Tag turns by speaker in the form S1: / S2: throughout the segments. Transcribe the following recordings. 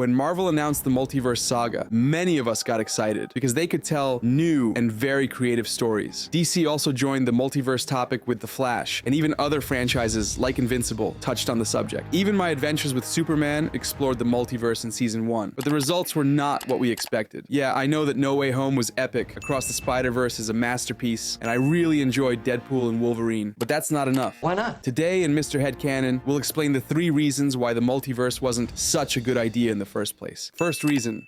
S1: When Marvel announced the Multiverse saga, many of us got excited because they could tell new and very creative stories. DC also joined the multiverse topic with The Flash, and even other franchises like Invincible touched on the subject. Even My Adventures with Superman explored the multiverse in season 1, but the results were not what we expected. Yeah, I know that No Way Home was epic, Across the Spider-Verse is a masterpiece, and I really enjoyed Deadpool and Wolverine, but that's not enough.
S2: Why not?
S1: Today in Mr. Headcannon, we'll explain the 3 reasons why the multiverse wasn't such a good idea in the first place. First reason.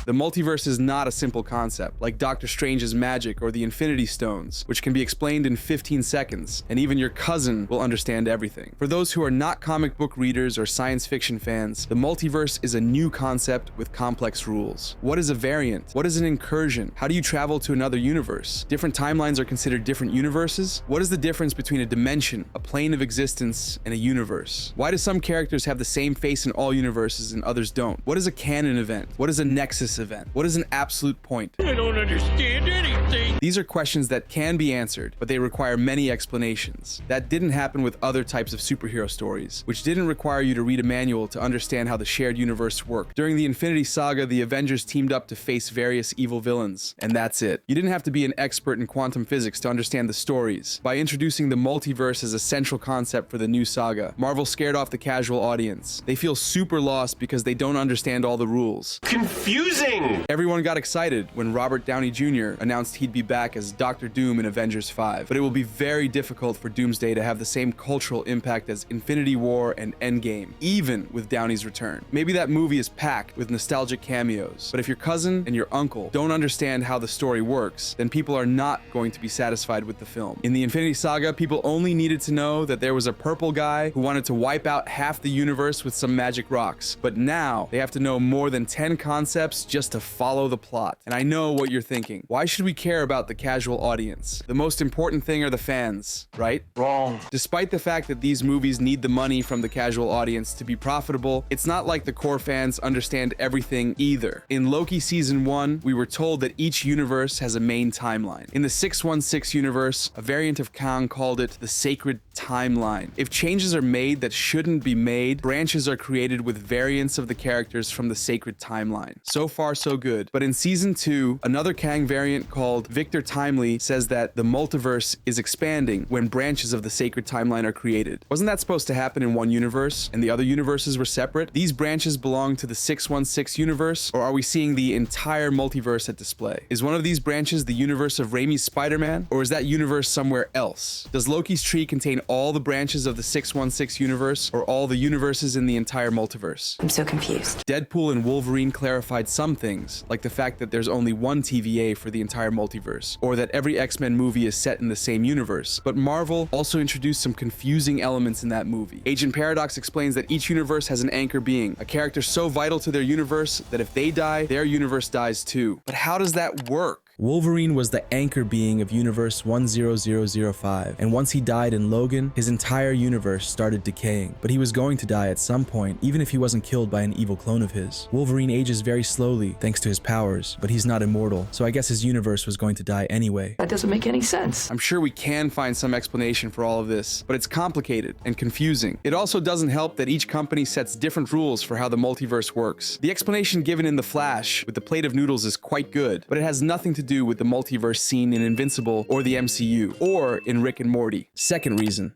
S1: The multiverse is not a simple concept, like Doctor Strange's magic or the Infinity Stones, which can be explained in 15 seconds, and even your cousin will understand everything. For those who are not comic book readers or science fiction fans, the multiverse is a new concept with complex rules. What is a variant? What is an incursion? How do you travel to another universe? Different timelines are considered different universes? What is the difference between a dimension, a plane of existence, and a universe? Why do some characters have the same face in all universes and others don't? What is a canon event? What is a nexus event? What is an absolute point?
S3: I don't understand anything.
S1: These are questions that can be answered, but they require many explanations. That didn't happen with other types of superhero stories, which didn't require you to read a manual to understand how the shared universe worked. During the Infinity Saga, the Avengers teamed up to face various evil villains, and that's it. You didn't have to be an expert in quantum physics to understand the stories. By introducing the multiverse as a central concept for the new saga, Marvel scared off the casual audience. They feel super lost because they don't understand all the rules.
S2: Confusing!
S1: Everyone got excited when Robert Downey Jr. announced he'd be back as Dr. Doom in Avengers 5, but it will be very difficult for Doomsday to have the same cultural impact as Infinity War and Endgame, even with Downey's return. Maybe that movie is packed with nostalgic cameos, but if your cousin and your uncle don't understand how the story works, then people are not going to be satisfied with the film. In the Infinity Saga, people only needed to know that there was a purple guy who wanted to wipe out half the universe with some magic rocks, but now they have to know more than 10 concepts just to follow the plot. And I know what you're thinking. Why should we care about the casual audience? The most important thing are the fans, right?
S2: Wrong.
S1: Despite the fact that these movies need the money from the casual audience to be profitable, it's not like the core fans understand everything either. In Loki season 1, we were told that each universe has a main timeline. In the 616 universe, a variant of Kang called it the sacred timeline. If changes are made that shouldn't be made, branches are created with variants of the characters from the sacred timeline. So far, so good. But in season 2, another Kang variant called Victor Timely says that the multiverse is expanding when branches of the sacred timeline are created. Wasn't that supposed to happen in one universe and the other universes were separate? These branches belong to the 616 universe, or are we seeing the entire multiverse at display? Is one of these branches the universe of Raimi's Spider-Man, or is that universe somewhere else? Does Loki's tree contain all the branches of the 616 universe, or all the universes in the entire multiverse?
S4: I'm so confused.
S1: Deadpool and Wolverine clarified some things, like the fact that there's only one TVA for the entire multiverse, or that every X-Men movie is set in the same universe. But Marvel also introduced some confusing elements in that movie. Agent Paradox explains that each universe has an anchor being, a character so vital to their universe that if they die, their universe dies too. But how does that work? Wolverine was the anchor being of Universe 10005, and once he died in Logan, his entire universe started decaying. But he was going to die at some point, even if he wasn't killed by an evil clone of his. Wolverine ages very slowly, thanks to his powers, but he's not immortal, so I guess his universe was going to die anyway.
S2: That doesn't make any sense.
S1: I'm sure we can find some explanation for all of this, but it's complicated and confusing. It also doesn't help that each company sets different rules for how the multiverse works. The explanation given in The Flash with the plate of noodles is quite good, but it has nothing to do with the multiverse seen in Invincible or the MCU, or in Rick and Morty. Second reason.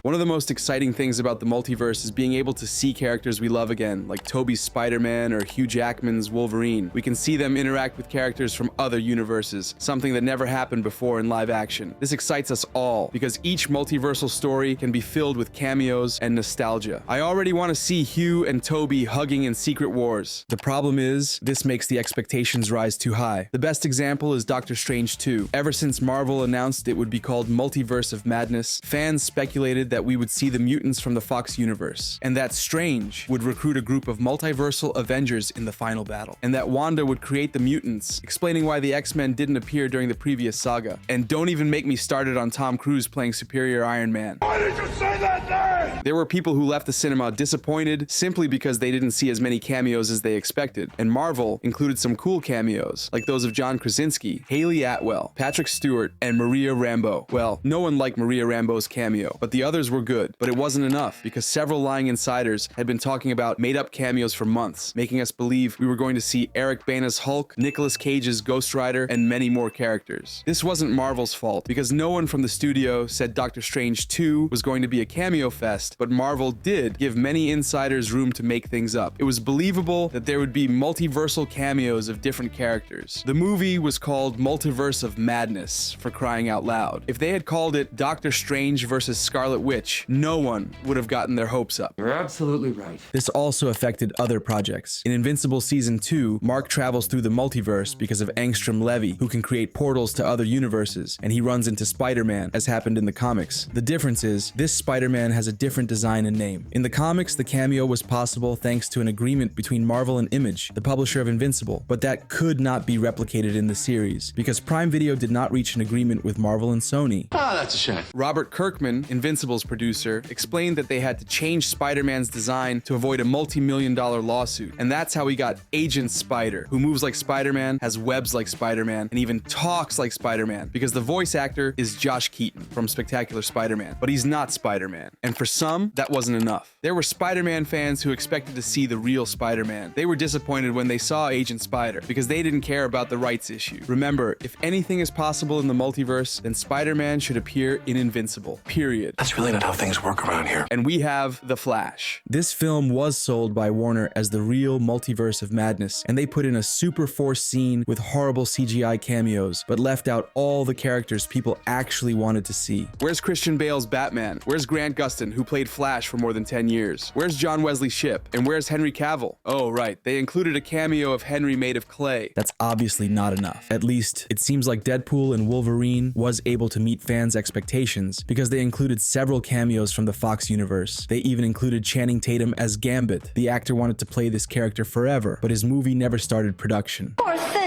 S1: One of the most exciting things about the multiverse is being able to see characters we love again, like Tobey's Spider-Man or Hugh Jackman's Wolverine. We can see them interact with characters from other universes, something that never happened before in live action. This excites us all, because each multiversal story can be filled with cameos and nostalgia. I already want to see Hugh and Tobey hugging in Secret Wars. The problem is, this makes the expectations rise too high. The best example is Doctor Strange 2. Ever since Marvel announced it would be called Multiverse of Madness, fans speculated that we would see the mutants from the Fox universe, and that Strange would recruit a group of multiversal Avengers in the final battle, and that Wanda would create the mutants, explaining why the X-Men didn't appear during the previous saga. And don't even make me started on Tom Cruise playing Superior Iron Man.
S3: Why did you say that name?
S1: There were people who left the cinema disappointed simply because they didn't see as many cameos as they expected, and Marvel included some cool cameos, like those of John Krasinski, Haley Atwell, Patrick Stewart, and Maria Rambeau. Well, no one liked Maria Rambeau's cameo, but the others were good. But it wasn't enough, because several lying insiders had been talking about made-up cameos for months, making us believe we were going to see Eric Bana's Hulk, Nicolas Cage's Ghost Rider, and many more characters. This wasn't Marvel's fault, because no one from the studio said Doctor Strange 2 was going to be a cameo fest, but Marvel did give many insiders room to make things up. It was believable that there would be multiversal cameos of different characters. The movie was called Multiverse of Madness, for crying out loud. If they had called it Doctor Strange versus Scarlet Witch, no one would have gotten their hopes up.
S2: You're absolutely right.
S1: This also affected other projects. In Invincible Season 2, Mark travels through the multiverse because of Angstrom Levy, who can create portals to other universes, and he runs into Spider-Man, as happened in the comics. The difference is, this Spider-Man has a different design and name. In the comics, the cameo was possible thanks to an agreement between Marvel and Image, the publisher of Invincible, but that could not be replicated in the series, because Prime Video did not reach an agreement with Marvel and Sony.
S2: Ah, that's a shame.
S1: Robert Kirkman, Invincible's producer, explained that they had to change Spider-Man's design to avoid a multi-million-dollar lawsuit, and that's how we got Agent Spider, who moves like Spider-Man, has webs like Spider-Man, and even talks like Spider-Man, because the voice actor is Josh Keaton from Spectacular Spider-Man, but he's not Spider-Man. And for some, that wasn't enough. There were Spider-Man fans who expected to see the real Spider-Man. They were disappointed when they saw Agent Spider, because they didn't care about the rights issue. Remember, if anything is possible in the multiverse, then Spider-Man should appear in Invincible. Period.
S2: That's really not how things work around here.
S1: And we have The Flash. This film was sold by Warner as the real Multiverse of Madness, and they put in a super forced scene with horrible CGI cameos, but left out all the characters people actually wanted to see. Where's Christian Bale's Batman? Where's Grant Gustin, who played Flash for more than 10 years? Where's John Wesley Shipp? And where's Henry Cavill? Oh, right, they included a cameo of Henry made of clay. That's obviously not enough. At least, it seems like Deadpool and Wolverine was able to meet fans' expectations, because they included several cameos from the Fox universe. They even included Channing Tatum as Gambit. The actor wanted to play this character forever, but his movie never started production.
S4: Poor thing.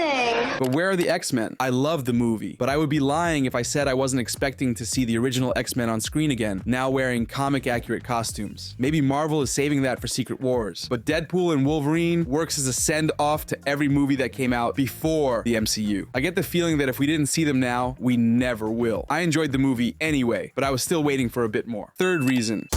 S1: But where are the X-Men? I love the movie, but I would be lying if I said I wasn't expecting to see the original X-Men on screen again, now wearing comic-accurate costumes. Maybe Marvel is saving that for Secret Wars, but Deadpool and Wolverine works as a send-off to every movie that came out before the MCU. I get the feeling that if we didn't see them now, we never will. I enjoyed the movie anyway, but I was still waiting for a bit more. Third reason.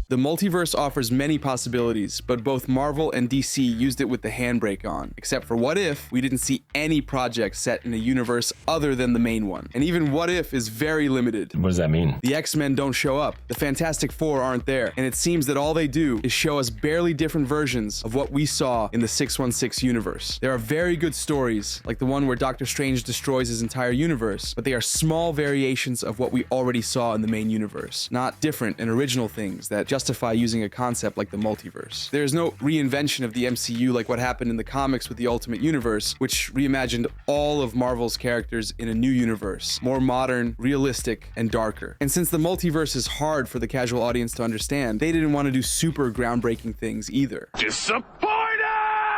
S1: The multiverse offers many possibilities, but both Marvel and DC used it with the handbrake on. Except for What If, we didn't see any projects set in a universe other than the main one. And even What If is very limited.
S5: What does that mean?
S1: The X-Men don't show up, the Fantastic Four aren't there, and it seems that all they do is show us barely different versions of what we saw in the 616 universe. There are very good stories, like the one where Doctor Strange destroys his entire universe, but they are small variations of what we already saw in the main universe, not different and original things that justify using a concept like the multiverse. There is no reinvention of the MCU like what happened in the comics with the Ultimate Universe, which reimagined all of Marvel's characters in a new universe, more modern, realistic, and darker. And since the multiverse is hard for the casual audience to understand, they didn't want to do super groundbreaking things either.
S3: Disappointed!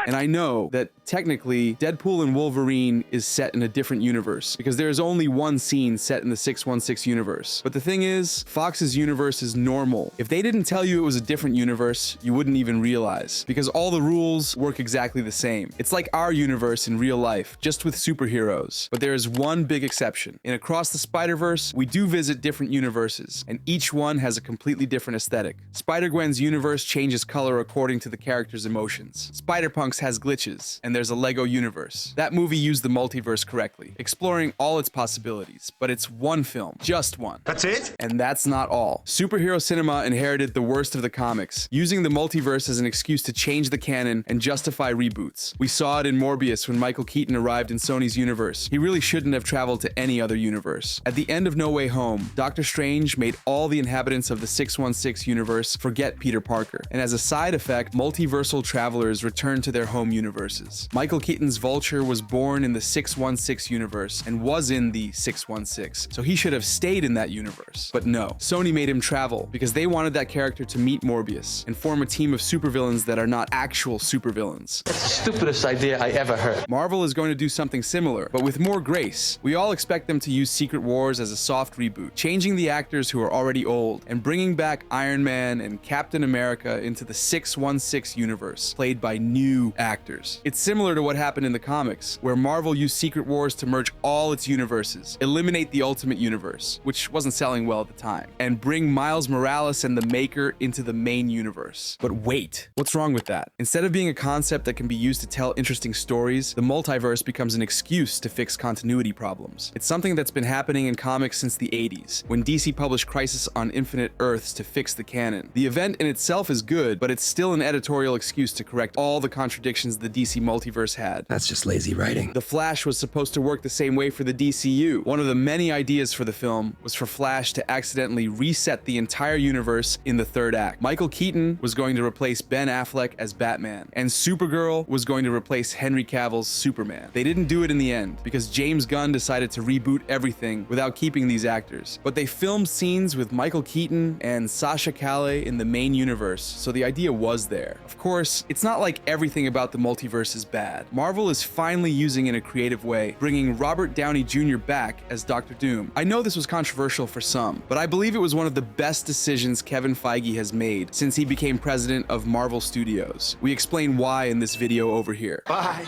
S1: And I know that technically Deadpool and Wolverine is set in a different universe because there is only one scene set in the 616 universe. But the thing is, Fox's universe is normal. If they didn't tell you it was a different universe, you wouldn't even realize because all the rules work exactly the same. It's like our universe in real life, just with superheroes. But there is one big exception. In Across the Spider-Verse, we do visit different universes, and each one has a completely different aesthetic. Spider-Gwen's universe changes color according to the character's emotions. Spider-Punk's has glitches, and there's a Lego universe. That movie used the multiverse correctly, exploring all its possibilities, but it's one film, just one.
S2: That's it?
S1: And that's not all. Superhero cinema inherited the worst of the comics, using the multiverse as an excuse to change the canon and justify reboots. We saw it in Morbius when Michael Keaton arrived in Sony's universe. He really shouldn't have traveled to any other universe. At the end of No Way Home, Doctor Strange made all the inhabitants of the 616 universe forget Peter Parker, and as a side effect, multiversal travelers returned to their home universes. Michael Keaton's Vulture was born in the 616 universe and was in the 616, so he should have stayed in that universe. But no, Sony made him travel because they wanted that character to meet Morbius and form a team of supervillains that are not actual supervillains.
S4: That's the stupidest idea I ever heard.
S1: Marvel is going to do something similar, but with more grace. We all expect them to use Secret Wars as a soft reboot, changing the actors who are already old and bringing back Iron Man and Captain America into the 616 universe, played by new actors. It's similar to what happened in the comics, where Marvel used Secret Wars to merge all its universes, eliminate the Ultimate Universe, which wasn't selling well at the time, and bring Miles Morales and the Maker into the main universe. But wait, what's wrong with that? Instead of being a concept that can be used to tell interesting stories, the multiverse becomes an excuse to fix continuity problems. It's something that's been happening in comics since the 80s, when DC published Crisis on Infinite Earths to fix the canon. The event in itself is good, but it's still an editorial excuse to correct all the contradictions the DC multiverse had.
S2: That's just lazy writing.
S1: The Flash was supposed to work the same way for the DCU. One of the many ideas for the film was for Flash to accidentally reset the entire universe in the third act. Michael Keaton was going to replace Ben Affleck as Batman, and Supergirl was going to replace Henry Cavill's Superman. They didn't do it in the end because James Gunn decided to reboot everything without keeping these actors. But they filmed scenes with Michael Keaton and Sasha Calle in the main universe, so the idea was there. Of course, it's not like everything about the multiverse is bad. Marvel is finally using it in a creative way, bringing Robert Downey Jr. back as Dr. Doom. I know this was controversial for some, but I believe it was one of the best decisions Kevin Feige has made since he became president of Marvel Studios. We explain why in this video over here.
S4: Bye.